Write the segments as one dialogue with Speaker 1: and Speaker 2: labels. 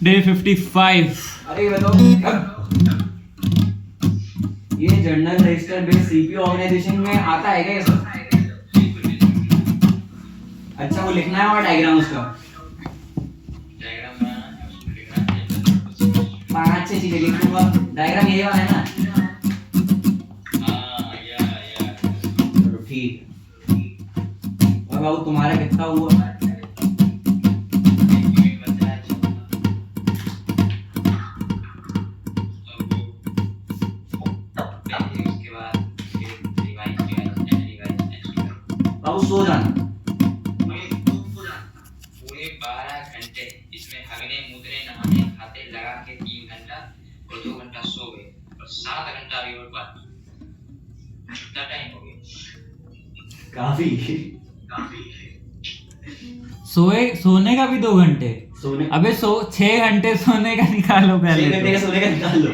Speaker 1: Day 55।
Speaker 2: अरे बताओ, ये general register based CPU organisation में आता है क्या ये सब? अच्छा, वो लिखना है और डायग्राम उसका 5-6 चीजें लिख दूंगा। डायग्राम यही वाला है ना? चलो ठीक। और बाबू तुम्हारा कितना हुआ? बाबू सो जाना।
Speaker 3: पूरे 12 घंटे इसमें हगने मुदरे नहाने खाते लगा के 3 घंटा और 2 घंटा सो गए और 7 घंटा अभी और बाकी। कितना टाइम हो गया?
Speaker 2: काफी।
Speaker 1: सोने का भी 2 घंटे।
Speaker 2: सोने
Speaker 1: अबे 6 घंटे सोने का निकालो
Speaker 2: 6
Speaker 1: पहले
Speaker 2: घंटे का
Speaker 1: तो।
Speaker 2: सोने का निकाल लो।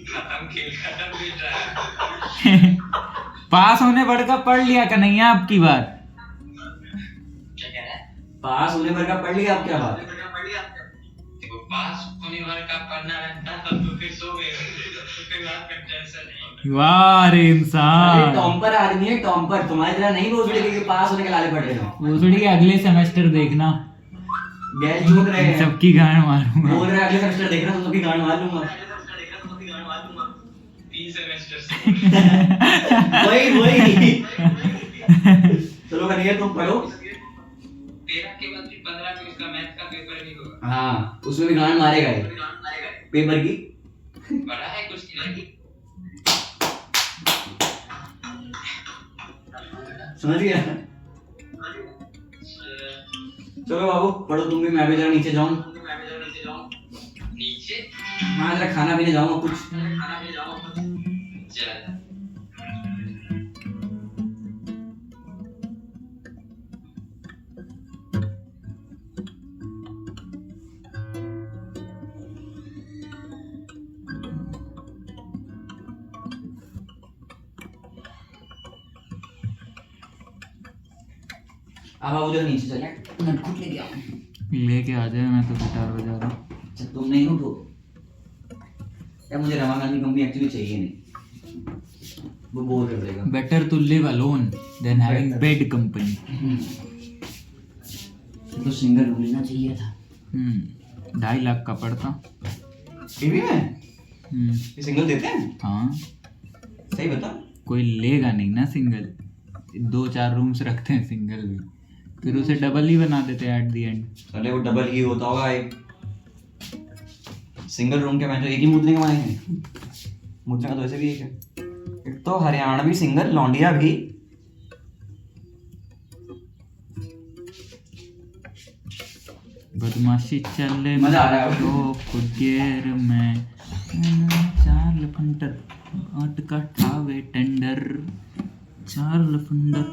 Speaker 3: खत्म खेल खत्म भी रहा।
Speaker 1: पास होने बढ़ का पढ़ लिया कन्हैया अब की बार।
Speaker 3: क्या कह रहा है?
Speaker 2: पास होने भर का पढ़ लिया, अब क्या बात?
Speaker 3: देखो पास होने भर का पढ़ना रहता तब तो फिर सो गए, तो फिर बात का टेंशन नहीं।
Speaker 1: वाह रे
Speaker 2: अरे
Speaker 1: इंसान।
Speaker 2: टॉपर आदमी है, टॉपर। तुम्हारी तरह नहीं बोल रहे कि पास होने के लाले पढ़ रहे हो।
Speaker 1: भोसड़ी के अगले सेमेस्टर देखना,
Speaker 2: गैस झूठ रहे हैं।
Speaker 1: सबकी गांड मारूंगा।
Speaker 2: बोल रहे हैं अगले सेमेस्टर देखना तो सबकी गांड मार लूंगा।
Speaker 3: 3 सेमेस्टर से
Speaker 2: वही चलो करिए, तुम पढ़ो।
Speaker 3: 13 के बाद फिर 15 को इसका मैथ का पेपर भी होगा।
Speaker 2: हाँ, उसमें भी गांड मारेगा ये पेपर की।
Speaker 3: पढ़ा है कुछ नहीं?
Speaker 2: समझ गया? चलो बाबू पढ़ो तुम भी, मैं भी जरा नीचे जाऊं।
Speaker 3: नीचे
Speaker 2: हाँ, जरा खाना पीने जाऊंगा कुछ।
Speaker 3: चल।
Speaker 2: अब बाबू जरा नीचे चले, नटखुट लेके आओ।
Speaker 1: लेके आ जाए, मैं तो गिटार बजा रहा हूँ।
Speaker 2: अच्छा, तुम नहीं उठो यार, मुझे रमा गांधी कंपनी एक्चुअली चाहिए नहीं, वो बोर कर देगा।
Speaker 1: Better to live alone than having bad company.
Speaker 2: तो सिंगर रूम लेना चाहिए था।
Speaker 1: 2.5 लाख का पड़ता।
Speaker 2: टीवी में
Speaker 1: हम्म,
Speaker 2: ये सिंगल देते हैं?
Speaker 1: हाँ,
Speaker 2: सही बता।
Speaker 1: कोई लेगा नहीं ना सिंगल। 2-4 रूम्स रखते हैं सिंगल भी, फिर उसे डबल ही बना देते हैं एट दी एंड।
Speaker 2: अरे वो डबल ही होता होगा। एक सिंगल रूम के मैं तो एक ही मूतने के मारे हैं। मूतने का तो वैसे भी एक है। एक तो हरियाणवी सिंगर लौंडिया भी।
Speaker 1: बदमाशी चले
Speaker 2: मजा आ रहा है।
Speaker 1: कुगेर में चार लफंडर अटका ठावे टेंडर 4 लफंडर।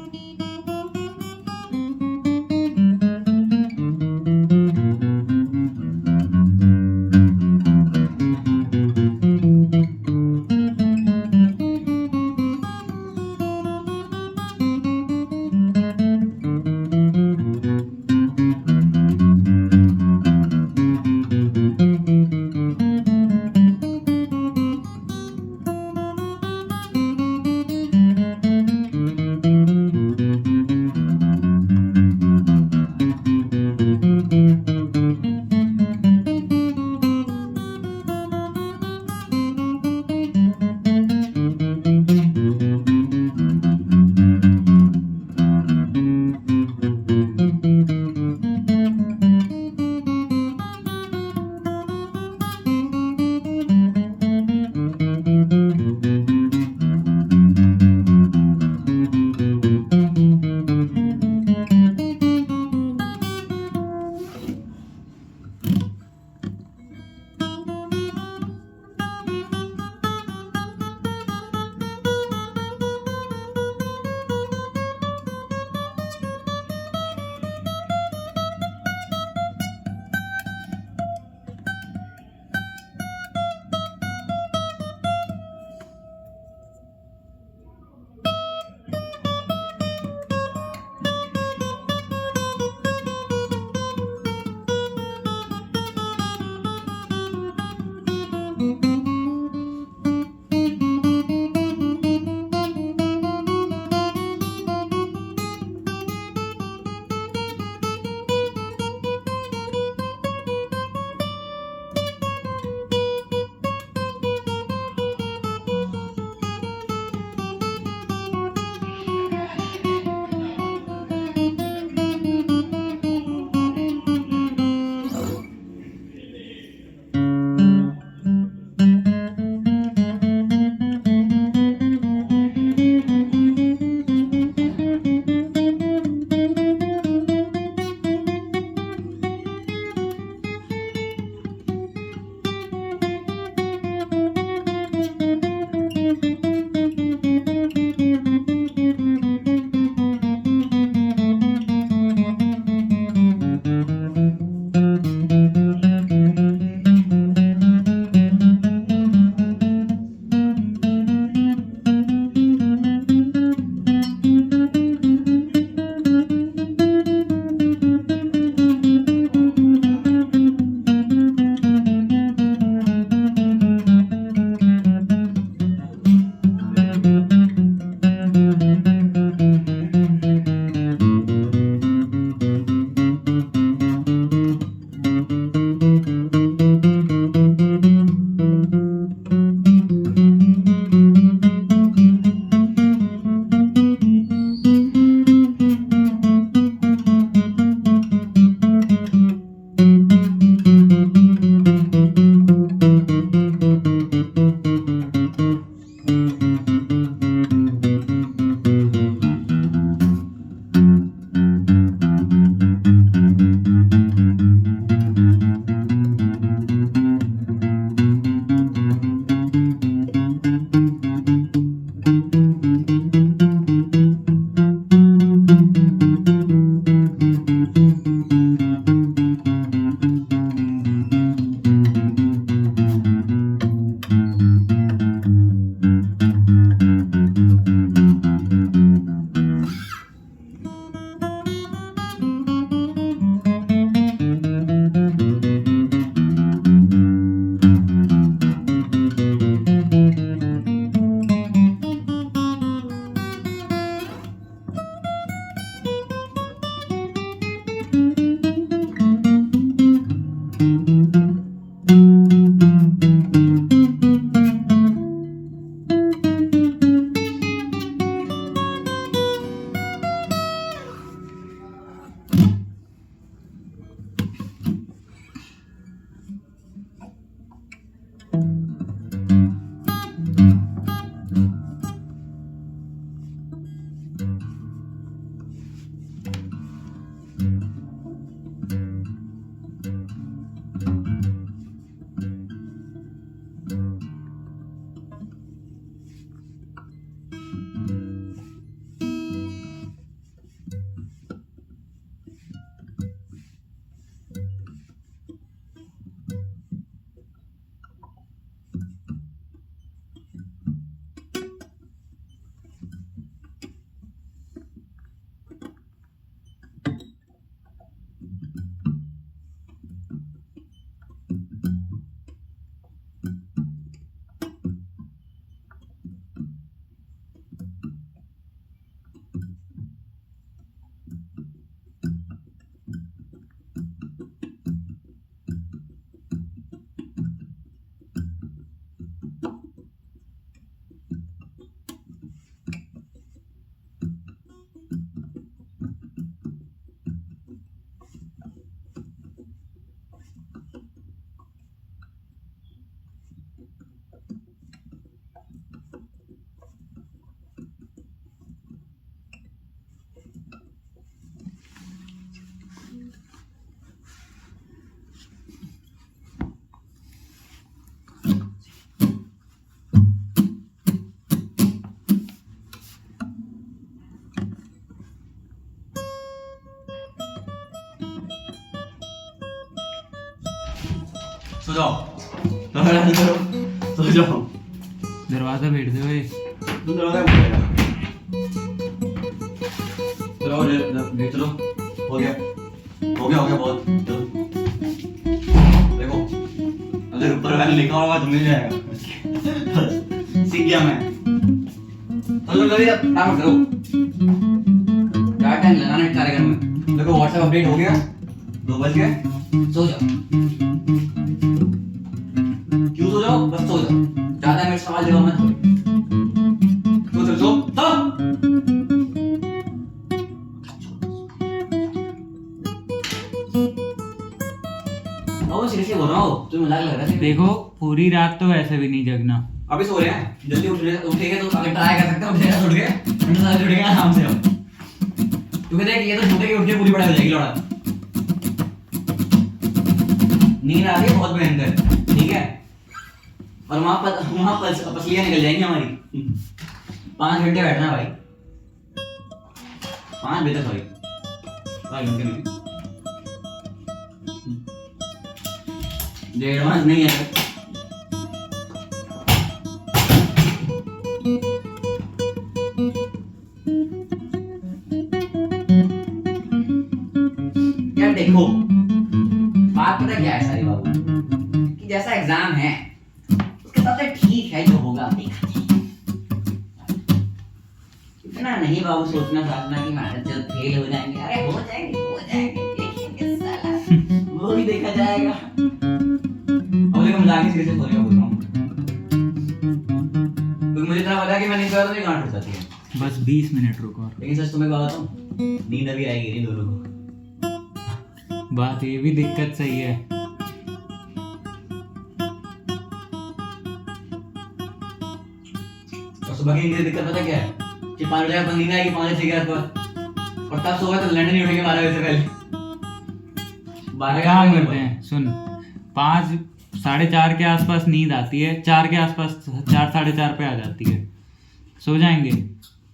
Speaker 2: सो जाओ, सो जाओ।
Speaker 1: दरवाजा भेज दे भाई।
Speaker 2: तुम दरवाजा खोलेगा। चलो ले चलो, हो गया बहुत। चलो देखो, अगर ऊपर वाले लिखा होगा तो मिल जाएगा। सीख गया मैं। चलो जल्दी काम करो। क्या टाइम लगाना है कार्यक्रम में? देखो व्हाट्सएप अपडेट हो गया, 2 बज गए, सो जाओ। क्यों सो जाओ? बस सो जाओ, ज्यादा मेरे सवाल जवाब मत करो। सो ओ सीरियसली बोल रहा हूँ, तुम्हें मजाक लग रहा है?
Speaker 1: देखो पूरी रात तो वैसे भी नहीं जगना।
Speaker 2: अभी सो रहे हैं, जल्दी उठेंगे तो अगर ट्राई कर सकते हो, उठेगा उठ गए, उठेगा आराम से हम। क्योंकि देख ये तो झूठे के उठ के पूरी पढ़ाई हो जाएगी लौड़ा। नींद आ रही है बहुत भयंकर, ठीक है? और वहां पसलियां निकल जाएंगी हमारी। 5 घंटे बैठना भाई, 5 बजे तक, सॉरी 5 घंटे में। एडवांस नहीं है। यार देखो, बात पता क्या है सारी बाबू, कि जैसा एग्जाम है उसके साथ ठीक है, जो होगा देखा जाएगा। इतना नहीं बाबू सोचना कि महाराज जल्द फेल हो जाएंगे। अरे हो जाएंगे, देखेंगे साला, वो भी देखा जाएगा। अब देखो मजाक से बोल रहा हूँ, क्योंकि मुझे इतना पता है कि मैं नहीं कर रहा तो ये गांठ फंस जाती है।
Speaker 1: बस 20 मिनट रुको।
Speaker 2: लेकिन सच तुम्हें बात बताऊं, नींद अभी आएगी नहीं दोनों को।
Speaker 1: बात ये भी दिक्कत सही है।
Speaker 2: और सुबह की नींद दिक्कत पता क्या है? कि 5 बजे तक नींद आएगी, 5 बजे के आसपास, और तब सोए तो लंदन ही उठेंगे 12 बजे से पहले। 12
Speaker 1: काम करते हैं, सुन, 5 साढ़े 4 के आसपास नींद आती है, 4 के आसपास, 4 साढ़े 4 पे आ जाती है, सो जाएंगे।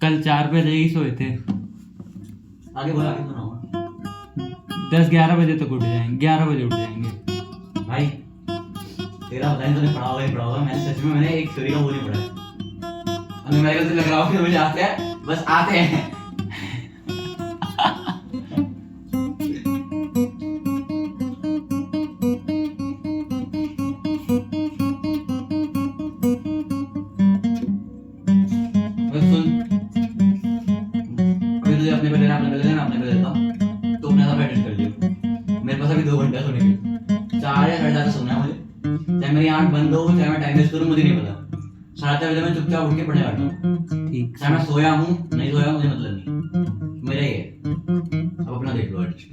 Speaker 1: कल 4 बजे ही सोए थे,
Speaker 2: आगे बोला, आगे सुनाओ।
Speaker 1: 10-11 बजे तक उठ जाएंगे, 11 बजे उठ जाएंगे।
Speaker 2: भाई तेरा पता नहीं तूने पढ़ा होगा, मैंने सच में मैंने एक थ्योरी का वो नहीं पढ़ा है। और मेरे को तो लग रहा है कि मुझे आते हैं, बस आते हैं। बस सुन, अभी तुझे अपने पे लेना, अपने पे लेता हूँ, तो अपने साथ एडजस्ट कर लियो। मेरे पास अभी 2 घंटे सोने के, 4 या 4:30 सोना है मुझे। चाहे मेरी आंख बंद हो, चाहे मैं टाइम वेस्ट करूँ, मुझे नहीं पता। 4:30 बजे मैं चुपचाप उठ के पढ़ने बैठता हूँ।
Speaker 1: ठीक,
Speaker 2: चाहे मैं सोया हूँ नहीं सोया, मुझे मतलब नहीं, मेरा ये है। अब अपना देख लो एडजस्ट।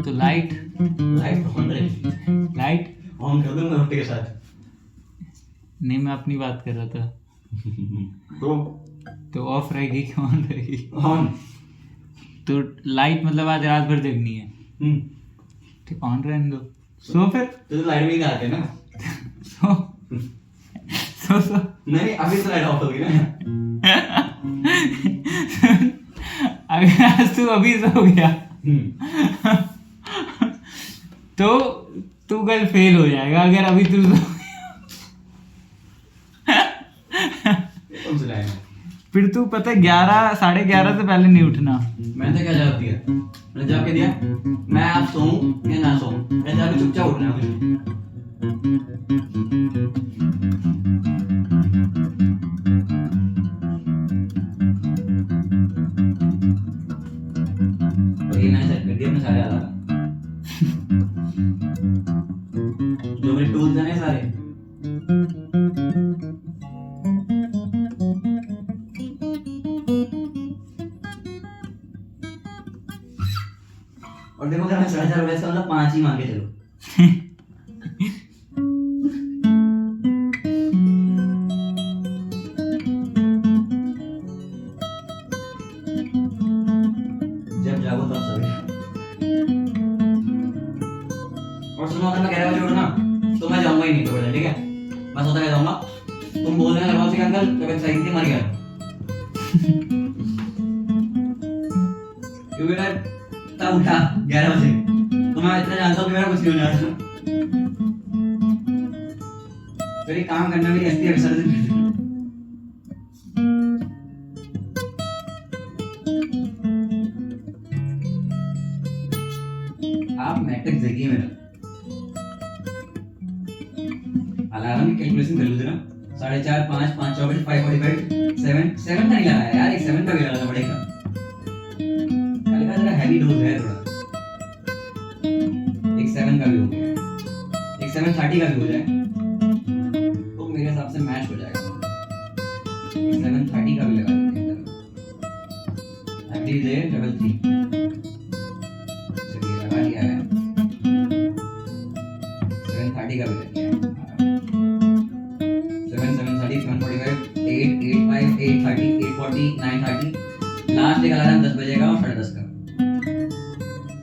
Speaker 1: तो लाइट
Speaker 2: ऑन रहेगी,
Speaker 1: लाइट
Speaker 2: ऑन कर दूंगा रोटी के साथ।
Speaker 1: नहीं, मैं अपनी बात कर रहा था। तो ऑफ रहेगी कि ऑन रहेगी?
Speaker 2: ऑन।
Speaker 1: तो लाइट मतलब आज रात भर जगनी है। ठीक, ऑन रहने दो, सो फिर।
Speaker 2: तो लाइट में ही आते हैं ना।
Speaker 1: सो
Speaker 2: नहीं, अभी तो लाइट ऑफ होगी ना।
Speaker 1: अगर आज तू अभी सो गया तो तू कल फेल हो जाएगा। अगर अभी तू
Speaker 2: कौन सा लाइन है?
Speaker 1: फिर तू पता है 11 साढ़े 11 से पहले नहीं उठना।
Speaker 2: मैंने तो क्या जवाब दिया? मैंने जवाब क्या दिया? मैं आप सोऊं या ना सोऊं, मैंने जवाब चुपचाप उठना है मुझे। और ये मैंने सेट कर दिया अपने सारे अलार्म। जो मेरे टूल्स हैं ना सारे, और देखो अगर मैं 4:30 बजे से मतलब 5 ही मान के चलो। जब जागो तब सवेरे। और सुनो, अगर मैं 11 बजे उठूं ना तो मैं जाऊंगा ही नहीं पढ़ने, ठीक है? मैं सोता रह जाऊंगा, तुम बोल देना लगवाओ से अंकल तबीयत सही थी, मर गया। क्योंकि मैं तब उठा 11 बजे, तो मैं इतना जानता हूँ कि मेरा कुछ नहीं होने वाला। फिर एक काम करना, मेरी अस्थियां विसर्जन कर देना। आप मैट्रिक्स देखिए मेरा, अलार्म की कैलकुलेशन कर लो जरा। 4:30, 5, 5 चौबीस, 5:45, 7 का नहीं लगाया यार, एक 7 का भी लगाना पड़ेगा। कल का जरा हैवी डोज है थोड़ा, एक 7 का भी हो गया, एक 7:30 का भी हो जाए तो मेरे हिसाब से मैच हो जाएगा। 7:30 का भी लगा देते हैं, अभी दे 333 चलिए लगा लिया है। 7:30 का भी लग गया है। 7, 7:30, 7:45, 8, 8:05, 8:30, 8:40, 9:30, लास्ट एक अलार्म 10 बजे का और 10:30 का,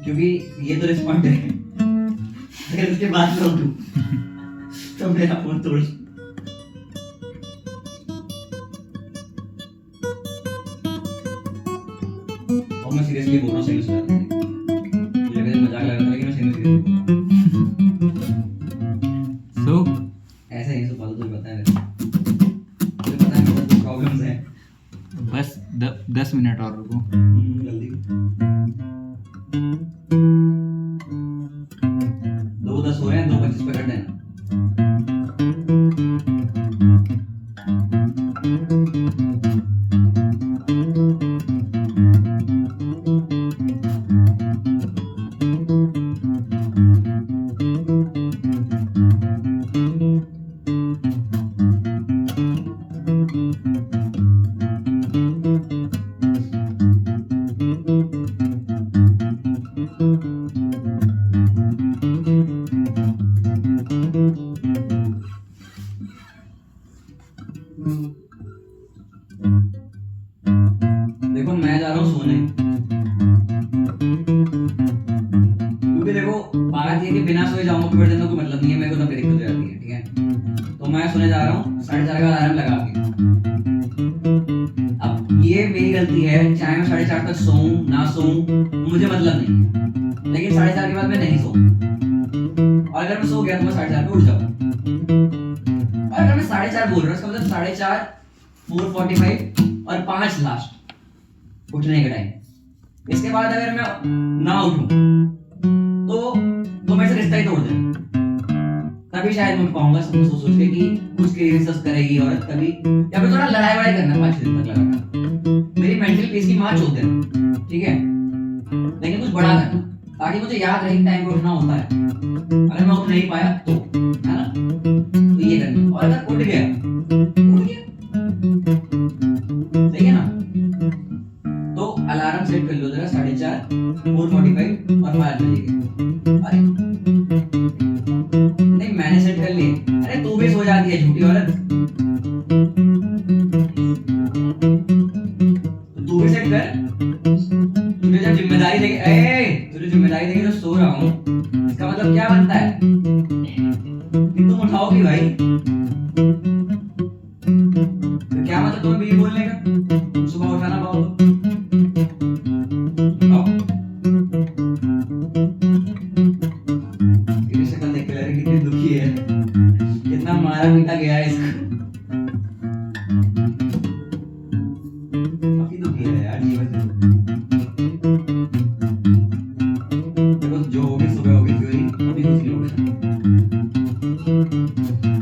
Speaker 2: क्योंकि ये तो रिस्पॉन्ड है। अगर उसके बाद में उठूं तो मेरा फोन तोड़। और मैं सीरियसली बोल रहा हूँ, सीरियस बात है, मुझे वैसे मजाक लग रहा था लेकिन मैं सीरियसली बोल रहा हूँ।
Speaker 1: सो
Speaker 2: ऐसे नहीं सो पाता, तुझे पता है, मुझे पता है मेरे पास प्रॉब्लम्स हैं।
Speaker 1: बस 10 मिनट और रुको।
Speaker 2: जल्दी 2:10 हो रहे हैं, 2:25 पे कर देना। देखो मैं जा रहा हूँ सोने, क्योंकि देखो बात ये है कि बिना सोए जाऊंगा तो फिर दिन का कोई मतलब नहीं है, मेरे को तब दिक्कत हो जाती है, ठीक है। तो मैं सोने जा रहा हूँ 4:30 का अलार्म लगा के। अब ये मेरी गलती है, चाहे मैं 4:30 तक सोऊं ना सोऊं मुझे मतलब नहीं है, लेकिन 4:30 के बाद मैं नहीं सोऊं, और अगर मैं सो गया तो मैं 4:30 पे उठ जाऊँ। और अगर मैं 4:30 बोल रहा हूँ, इसका मतलब 4:30, 4:45 और 5 लास्ट उठने का टाइम। इसके बाद अगर मैं ना उठूं तो मेरे से रिश्ता ही तोड़ दे, तभी शायद मैं उठ पाऊंगा। सोच सोच के कि कुछ क्रिएशंस करेगी और तभी, या फिर थोड़ा लड़ाई वड़ाई करना 5 दिन तक लगातार, मेरी मेंटल पीस की मार छोड़ देना, ठीक है। लेकिन कुछ बड़ा करना ताकि मुझे याद रहे टाइम पे उठना होता है। अगर मैं उठ नहीं पाया तो, है ना, तो ये करना। और अगर उठ गया, सही है ना, तो अलार्म सेट कर लो जरा 4:30, 4:45 और 5 बजे के। अरे नहीं, मैंने सेट कर लिए। अरे तू भी सो जाती है झूठी औरत, तू भी सेट कर। तुझे जब जिम्मेदारी देगी, तुझे जिम्मेदारी देगी तो सो रहा हूँ, इसका मतलब क्या बनता है कि तुम उठाओगी भाई। तो क्या मतलब तुम्हें भी बोलने का, सुबह उठाना पाओ तो शक्ल देख के लग रहा है कितनी दुखी है, कितना मारा पीटा गया है इसको, काफी दुखी है यार जीवन से। देखो जो होगी सुबह होगी थ्योरी, अभी कुछ नहीं होगा,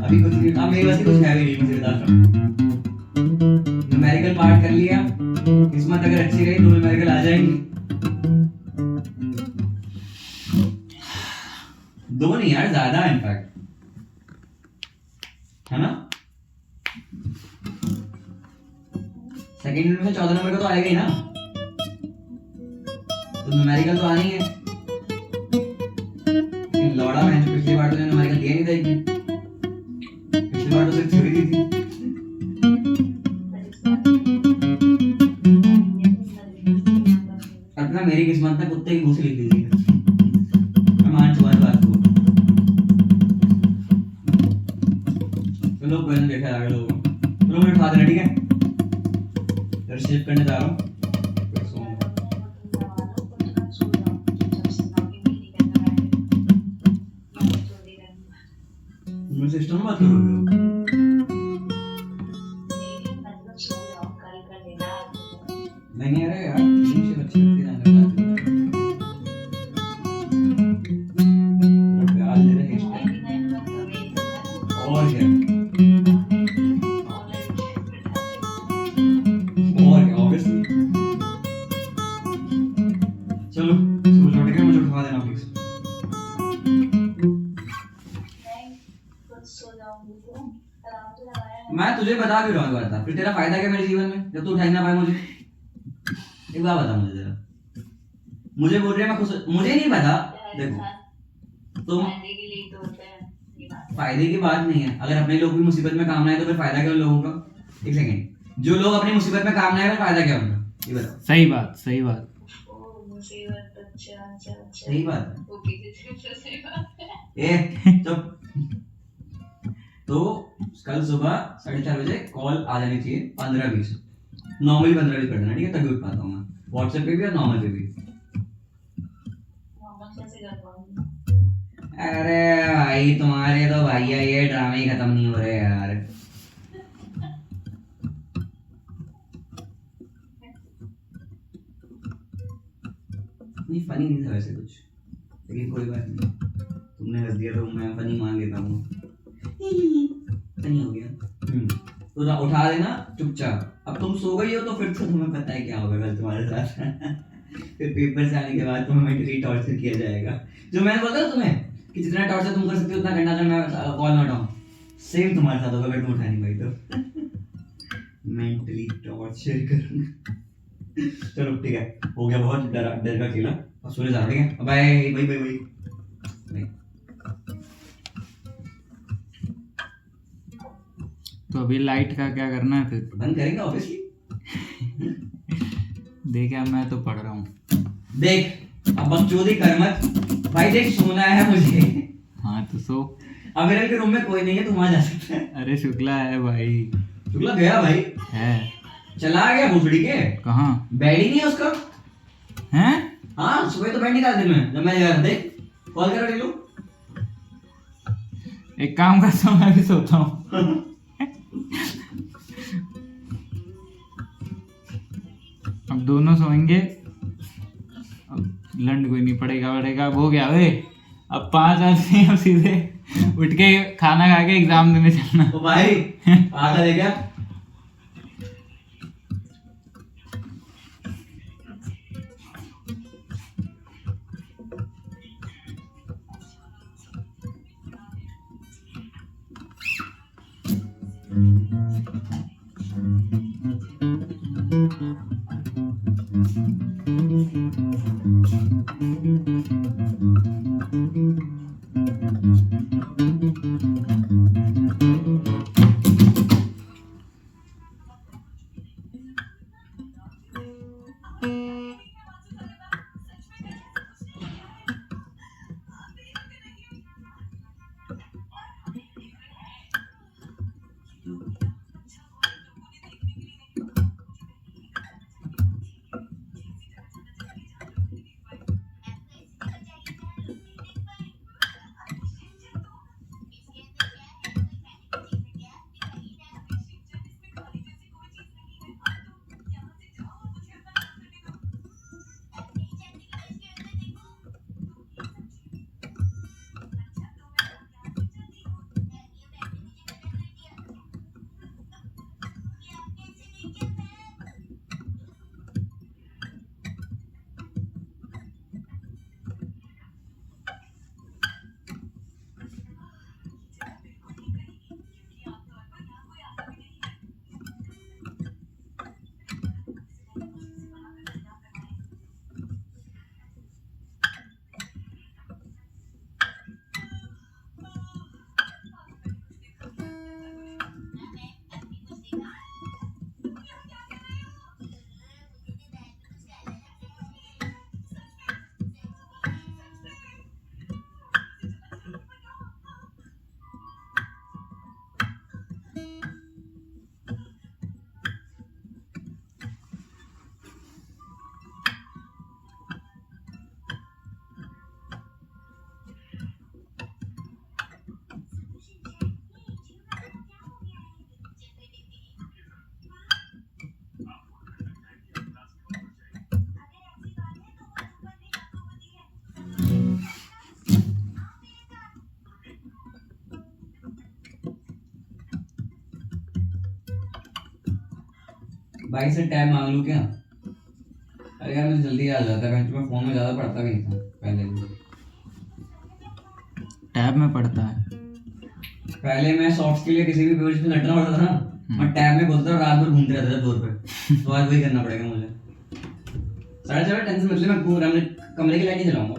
Speaker 2: अभी कुछ नहीं। अब मेरे पास कुछ है भी नहीं, मुझे बता रहा हूँ। न्यूमेरिकल पार्ट कर लिया, किस्मत अगर अच्छी रही तो न्यूमेरिकल आ जाएंगी। 2 नहीं यार, ज्यादा इनफैक्ट, है ना। सेकंड यूनिट में 14 नंबर का तो आएगा ही ना, तो न्यूमेरिकल तो आनी है। लौड़ा मैं पिछली बार तो न्यूमेरिकल दिया नहीं था, पिछली बार तो सिर्फ थ्योरी दी थी। अपना मेरी किस्मत में कुत्ते की घूसी लिख दी थी, मैं मान चुका बात को। चलो कोई नहीं, देखा आगे लोगों, चलो मैं उठा देना, ठीक है। रिसीव करने जा रहा हूँ, मुझसे सिस्टम में बात करोगे। तुझे बता क्यों रहा हूँ, बता फिर तेरा फायदा क्या मेरे जीवन में जब तू उठा ही ना पाए मुझे। एक बात बता मुझे जरा, मुझे बोल रहे हैं मैं खुश, मुझे नहीं पता। देखो तुम
Speaker 4: फायदे के लिए तो होता है ये बात।
Speaker 2: फायदे की बात नहीं है, अगर अपने लोग भी मुसीबत में काम ना आए तो फिर फायदा क्या उन लोगों का। एक सेकंड, जो लोग अपनी मुसीबत में काम ना आए फिर फायदा क्या उनका, ये बताओ।
Speaker 1: सही बात, सही बात।
Speaker 4: ओ मुसीबत, अच्छा अच्छा अच्छा,
Speaker 2: सही बात है।
Speaker 4: ओके सही बात है।
Speaker 2: ए चुप। तो कल सुबह 4:30 बजे कॉल आ जानी चाहिए, 15-20 नॉर्मली 15-20 कर देना, ठीक है, तभी उठ पाता हूँ मैं, व्हाट्सएप पे भी और नॉर्मल पे भी।
Speaker 4: नॉर्मल कैसे कर पाऊंगी?
Speaker 2: अरे भाई तुम्हारे तो भैया ये ड्रामे ही खत्म नहीं हो रहे यार। नहीं फनी नहीं था वैसे कुछ, लेकिन कोई बात नहीं, तुमने हंस दिया तो मैं फनी मान लेता हूँ। फनी हो गया। तो ना उठा देना चुपचाप। अब तुम सो गई हो तो फिर तो तुम्हें पता है क्या होगा कल तुम्हारे साथ। फिर पेपर से आने के बाद तुम्हें मेंटली टॉर्चर किया जाएगा, जो मैंने बोला था तुम्हें कि जितना टॉर्चर तुम कर सकते हो उतना करना, जब मैं कॉल ना उठाऊं सेम तुम्हारे साथ होगा अगर तुम उठा नहीं पाई तो। मेंटली टॉर्चर करूंगा। चलो ठीक है, हो गया बहुत डर का खेला, अब सोने जाओ, ठीक है, बाय बाय बाय बाय।
Speaker 1: तो अभी लाइट का क्या करना है फिर?
Speaker 2: बंद करेंगे ऑब्वियसली।
Speaker 1: देख यार मैं तो पढ़ रहा हूँ।
Speaker 2: देख अब बकचोदी कर मत भाई, देख सोना है मुझे।
Speaker 1: हाँ तो सो।
Speaker 2: अगर के रूम में कोई नहीं है तुम वहां जा सकते हैं।
Speaker 1: अरे शुक्ला है भाई।
Speaker 2: शुक्ला गया भाई,
Speaker 1: है
Speaker 2: चला गया भोसड़ी के।
Speaker 1: कहाँ
Speaker 2: बेड ही नहीं है उसका।
Speaker 1: हैं?
Speaker 2: हाँ सुबह तो बैठ नहीं था दिन में जब मैं गया था, देख कॉल करो टीलू।
Speaker 1: एक काम करता हूँ, मैं भी सोता हूँ। अब दोनों सोएंगे, अब लंड कोई नहीं पड़ेगा। हो गया वे, अब 5 आदमी, अब सीधे उठ के खाना खा के एग्जाम देने चलना।
Speaker 2: ओ भाई आधा ले गया। भाई से टैब मांग लूं क्या? अरे यार मुझे जल्दी याद आ जाता है, मैं फोन में ज्यादा पढ़ता भी नहीं था पहले भी।
Speaker 1: टैब में पढ़ता है।
Speaker 2: पहले मैं सॉफ्ट के लिए किसी भी पेज पे लटना पड़ता था ना, मैं टैब में बोलता हूँ, रात भर घूमते रहता था फ्लोर पे, तो आज वही करना पड़ेगा मुझे। 4:30 टेंशन मत ले, मैं घूम रहा हूँ, कमरे की लाइट नहीं जलाऊंगा।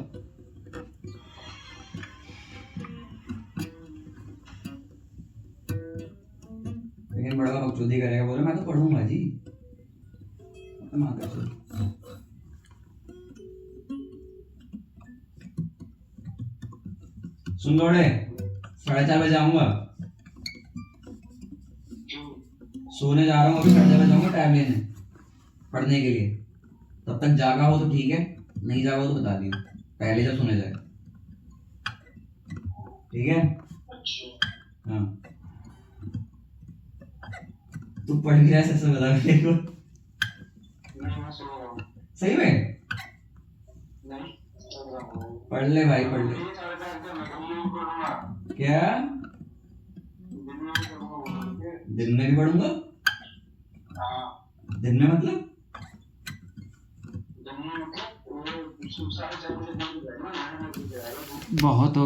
Speaker 2: लेकिन बड़ा बकचोदी करेगा, बोले मैं तो पढ़ूंगा जी, तो माँ का चोद। सुन लोड़े, 4:30 बजे आऊंगा, सोने जा रहा हूँ अभी, 4:30 बजे आऊंगा टैब लेने पढ़ने के लिए। तब तक जागा हो तो ठीक है, नहीं जागा हो तो बता दियो, पहले जब सोने जाए, ठीक है? हाँ, तू पढ़ भी रहा है, सच में बता मेरे को। सही में पढ़ ले भाई, पढ़ ले। क्या दिन में भी पढ़ूंगा? दिन में मतलब
Speaker 1: बहुत हो